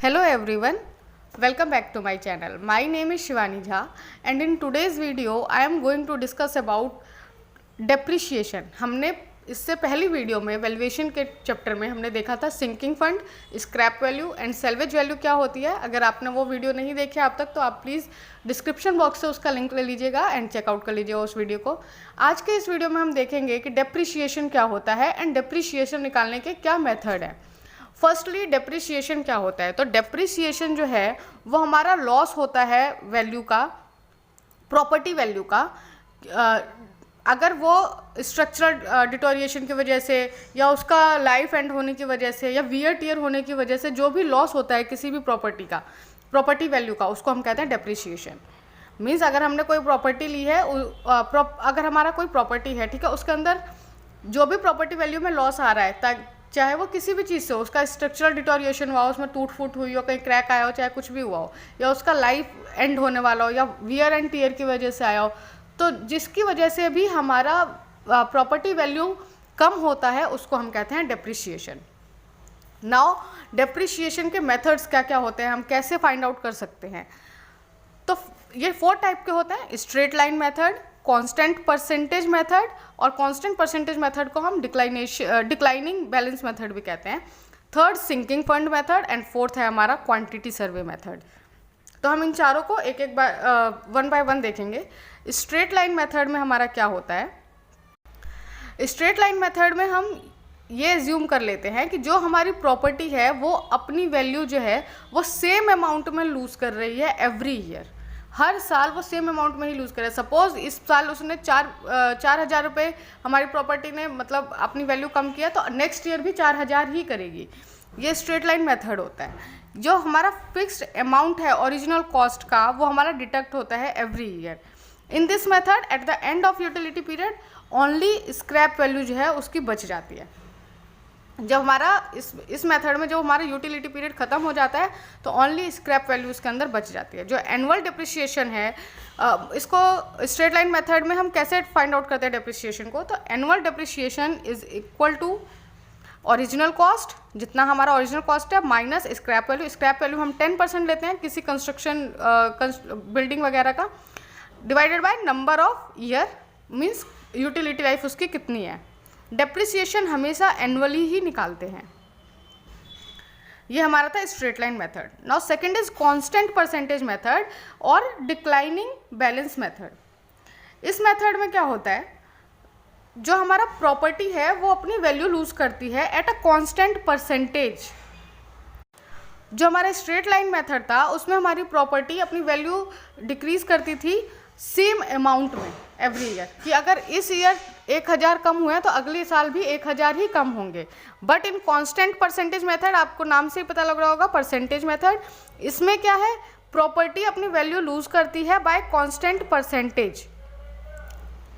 Hello everyone, welcome back to my channel. My name is Shivani Jha and in today's video I am going to discuss about depreciation. हमने इससे पहली video में valuation के chapter में हमने देखा था sinking fund, scrap value and salvage value क्या होती है। अगर आपने वो वीडियो नहीं देखी अब तक तो आप प्लीज़ डिस्क्रिप्शन बॉक्स से उसका लिंक ले लीजिएगा एंड चेकआउट कर लीजिएगा उस वीडियो को। आज के इस वीडियो में हम देखेंगे कि डेप्रिशिएशन क्या होता है एंड डेप्रिशिएशन निकालने के क्या मेथड है। फर्स्टली डेप्रिसिएशन क्या होता है, तो डेप्रिसिएशन जो है वो हमारा लॉस होता है वैल्यू का, प्रॉपर्टी वैल्यू का। अगर वो स्ट्रक्चरल डिटोरिएशन की वजह से या उसका लाइफ एंड होने की वजह से या वियर टियर होने की वजह से जो भी लॉस होता है किसी भी प्रॉपर्टी का, प्रॉपर्टी वैल्यू का, उसको हम कहते हैं डेप्रिसिएशन। मीन्स अगर हमने कोई प्रॉपर्टी ली है, अगर हमारा कोई प्रॉपर्टी है, ठीक है, उसके अंदर जो भी प्रॉपर्टी वैल्यू में लॉस आ रहा है, चाहे वो किसी भी चीज़ से हो, उसका स्ट्रक्चरल डिटोरिएशन हुआ हो, उसमें टूट फूट हुई हो, कहीं क्रैक आया हो, चाहे कुछ भी हुआ हो, या उसका लाइफ एंड होने वाला हो, या वियर एंड टीयर की वजह से आया हो, तो जिसकी वजह से भी हमारा प्रॉपर्टी वैल्यू कम होता है उसको हम कहते हैं डेप्रिशिएशन। नाउ डेप्रिशिएशन के मेथड्स क्या क्या होते हैं, हम कैसे फाइंड आउट कर सकते हैं। तो ये 4 टाइप के होते हैं, straight line method, constant percentage method, और कांस्टेंट परसेंटेज मेथड को हम डिक्लाइनिंग बैलेंस मेथड भी कहते हैं। Third sinking fund method and fourth है हमारा क्वांटिटी सर्वे मेथड। तो हम इन चारों को एक एक बार वन बाय वन देखेंगे। स्ट्रेट लाइन मेथड में हमारा क्या होता है। स्ट्रेट लाइन मेथड में हम ये एज्यूम कर लेते हैं कि जो हमारी प्रॉपर्टी है वो अपनी वैल्यू जो है वो सेम अमाउंट में लूज़ कर रही है एवरी ईयर। हर साल वो सेम अमाउंट में ही लूज़ करे। सपोज इस साल उसने 4,000 रुपये हमारी प्रॉपर्टी ने मतलब अपनी वैल्यू कम किया, तो नेक्स्ट ईयर भी 4,000 ही करेगी। ये स्ट्रेट लाइन मेथड होता है। जो हमारा फिक्स्ड अमाउंट है ओरिजिनल कॉस्ट का, वो हमारा डिडक्ट होता है every year. In this method at the end of utility period only scrap value जो है उसकी बच जाती है। जब हमारा इस मेथड में जो हमारा यूटिलिटी पीरियड ख़त्म हो जाता है तो ओनली स्क्रैप वैल्यू इसके अंदर बच जाती है। जो एनुअल डिप्रिसिएशन है, इसको स्ट्रेट लाइन मेथड में हम कैसे फाइंड आउट करते हैं डेप्रिसिएशन को, तो annual depreciation is equal to original cost, जितना हमारा ओरिजिनल कॉस्ट है, minus scrap value. Scrap value हम 10% लेते हैं किसी कंस्ट्रक्शन बिल्डिंग वगैरह का, divided by number of year, means utility life उसकी कितनी है। डेप्रिसिएशन हमेशा एनुअली ही निकालते हैं। ये हमारा था straight line method. Now second is constant percentage method और डिक्लाइनिंग बैलेंस मेथड। इस मेथड में क्या होता है, जो हमारा प्रॉपर्टी है वो अपनी वैल्यू लूज करती है एट अ कांस्टेंट परसेंटेज। जो हमारा स्ट्रेट लाइन मेथड था उसमें हमारी प्रॉपर्टी अपनी वैल्यू डिक्रीज करती थी सेम अमाउंट में एवरी ईयर, कि अगर इस ईयर 1,000 कम हुआ है तो अगले साल भी 1,000 ही कम होंगे। But in constant percentage method, आपको नाम से ही पता लग रहा होगा परसेंटेज मेथड, इसमें क्या है, प्रॉपर्टी अपनी वैल्यू लूज करती है बाय कांस्टेंट परसेंटेज।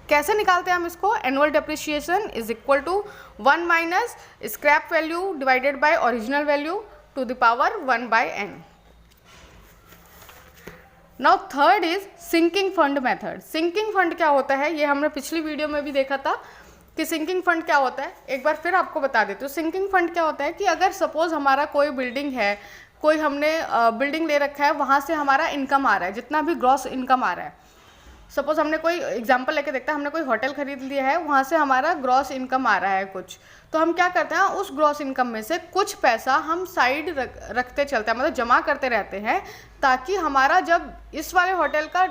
कैसे निकालते हैं हम इसको, annual depreciation is equal to 1 minus scrap value divided by original value to the power 1/n। Now third is sinking fund method. Sinking fund क्या होता है, ये हमने पिछली वीडियो में भी देखा था कि सिंकिंग फंड क्या होता है। एक बार फिर आपको बता देती हूँ। सिंकिंग फंड क्या होता है कि अगर सपोज हमारा कोई बिल्डिंग है, कोई हमने बिल्डिंग ले रखा है, वहाँ से हमारा इनकम आ रहा है, जितना भी ग्रॉस इनकम आ रहा है। सपोज हमने कोई एग्जांपल लेके देखते हैं, हमने कोई होटल खरीद लिया है, वहाँ से हमारा ग्रॉस इनकम आ रहा है कुछ, तो हम क्या करते हैं, उस ग्रॉस इनकम में से कुछ पैसा हम साइड रखते चलते हैं, मतलब जमा करते रहते हैं, ताकि हमारा जब इस वाले होटल का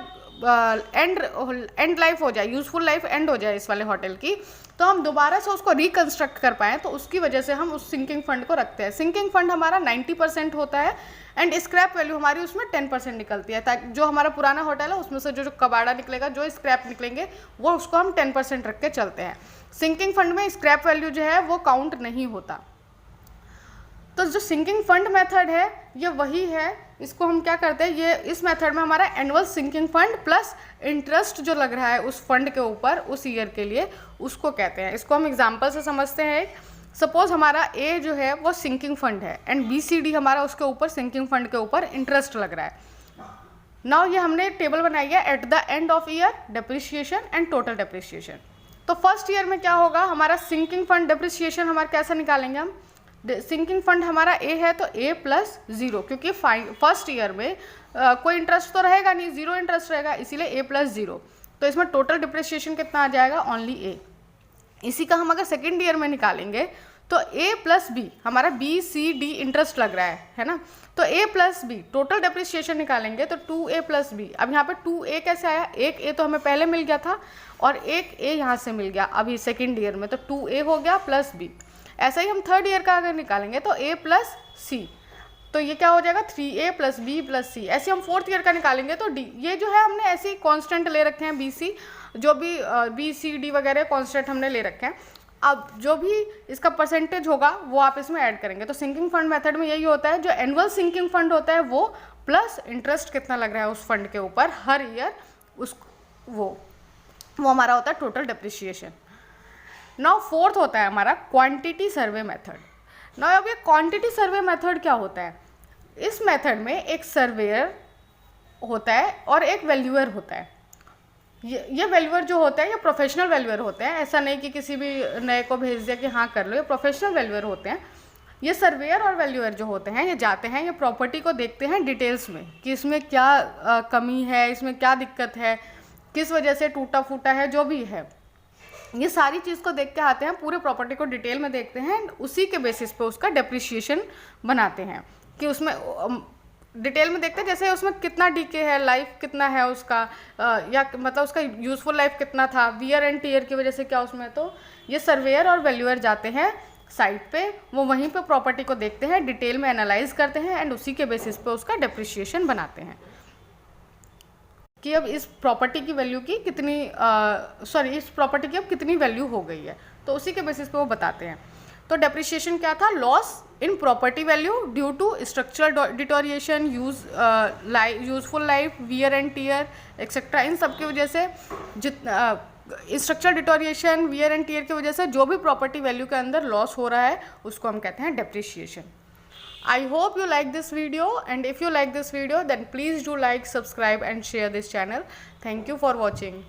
एंड लाइफ हो जाए, यूज़फुल लाइफ एंड हो जाए इस वाले होटल की, तो हम दोबारा से उसको रिकन्स्ट्रक्ट कर पाएँ। तो उसकी वजह से हम उस सिंकिंग फंड को रखते हैं। सिंकिंग फंड हमारा 90% होता है एंड स्क्रैप वैल्यू हमारी उसमें 10% निकलती है, ताकि जो हमारा पुराना होटल है उसमें से जो कबाड़ा निकलेगा, जो स्क्रैप निकलेंगे, वो उसको हम 10% रख के चलते हैं। सिंकिंग फंड में स्क्रैप वैल्यू जो है वो काउंट नहीं होता। तो जो सिंकिंग फंड मेथड है ये वही है, इसको हम क्या करते हैं, ये इस मेथड में हमारा annual sinking fund plus interest जो लग रहा है उस फंड के ऊपर उस ईयर के लिए, उसको कहते हैं। इसको हम एग्जांपल से समझते हैं। सपोज हमारा ए जो है वो सिंकिंग फंड है एंड BCD हमारा उसके ऊपर सिंकिंग फंड के ऊपर इंटरेस्ट लग रहा है। नाउ ये हमने टेबल बनाई है at the end of year depreciation and total depreciation. तो फर्स्ट ईयर में क्या होगा, हमारा सिंकिंग फंड डेप्रिसिएशन हमारा कैसा निकालेंगे हम, सिंकिंग फंड हमारा ए है तो ए प्लस ज़ीरो, क्योंकि फर्स्ट ईयर में कोई इंटरेस्ट तो रहेगा नहीं, ज़ीरो इंटरेस्ट रहेगा, इसीलिए ए प्लस ज़ीरो। तो इसमें टोटल डिप्रिसिएशन कितना आ जाएगा, ओनली ए। इसी का हम अगर सेकेंड ईयर में निकालेंगे तो ए प्लस बी, हमारा बी सी डी इंटरेस्ट लग रहा है ना, तो ए प्लस बी टोटल डिप्रिसिएशन निकालेंगे तो 2a प्लस बी। अब यहाँ पे 2a कैसे आया, एक ए तो हमें पहले मिल गया था और एक ए यहाँ से मिल गया अभी सेकेंड ईयर में, तो 2a हो गया प्लस बी। ऐसा ही हम थर्ड ईयर का अगर निकालेंगे तो a प्लस सी, तो ये क्या हो जाएगा 3a प्लस बी प्लस सी। ऐसे हम फोर्थ ईयर का निकालेंगे तो डी, ये जो है हमने ऐसे ही कॉन्स्टेंट ले रखे हैं, बी सी जो भी बी सी डी वगैरह कॉन्स्टेंट हमने ले रखे हैं। अब जो भी इसका परसेंटेज होगा वो आप इसमें ऐड करेंगे। तो सिंकिंग फंड मेथड में यही होता है, जो एनुअल सिंकिंग फंड होता है वो प्लस इंटरेस्ट कितना लग रहा है उस फंड के ऊपर हर ईयर, उस वो हमारा होता है टोटल डिप्रिसिएशन। नाउ फोर्थ होता है हमारा क्वांटिटी सर्वे मेथड। नाउ अब ये क्वांटिटी सर्वे मेथड क्या होता है, इस मेथड में एक सर्वेयर होता है और एक वैल्यूअर होता है। ये वैल्यूअर जो होता है ये प्रोफेशनल वैल्यूअर होते हैं, ऐसा नहीं कि किसी भी नए को भेज दिया कि हाँ कर लो, ये प्रोफेशनल वैल्यूअर होते हैं। ये सर्वेयर और वैल्यूअर जो होते हैं ये जाते हैं, ये प्रॉपर्टी को देखते हैं डिटेल्स में कि इसमें क्या कमी है, इसमें क्या दिक्कत है, किस वजह से टूटा फूटा है, जो भी है ये सारी चीज़ को देख के आते हैं, पूरे प्रॉपर्टी को डिटेल में देखते हैं, उसी के बेसिस पे उसका डेप्रिसिएशन बनाते हैं कि उसमें डिटेल में देखते हैं जैसे उसमें कितना डीके है, लाइफ कितना है उसका, या मतलब उसका यूज़फुल लाइफ कितना था, वियर एंड टीयर की वजह से क्या उसमें। तो ये सर्वेयर और वैल्यूअर जाते हैं साइट पे, वो वहीं पे प्रॉपर्टी को देखते हैं, डिटेल में एनालाइज करते हैं एंड उसी के बेसिस पे उसका डेप्रिसिएशन बनाते हैं कि अब इस प्रॉपर्टी की वैल्यू की कितनी इस प्रॉपर्टी की अब कितनी वैल्यू हो गई है, तो उसी के बेसिस पे वो बताते हैं। तो डेप्रिसिएशन क्या था, loss in property value due to structural deterioration, useful life, wear and tear etcetera, इन सब की वजह से structural deterioration, wear and tear की वजह से जो भी प्रॉपर्टी वैल्यू के अंदर लॉस हो रहा है उसको हम कहते हैं depreciation. I hope you like this video, and if you like this video then please do like, subscribe and share this channel. Thank you for watching.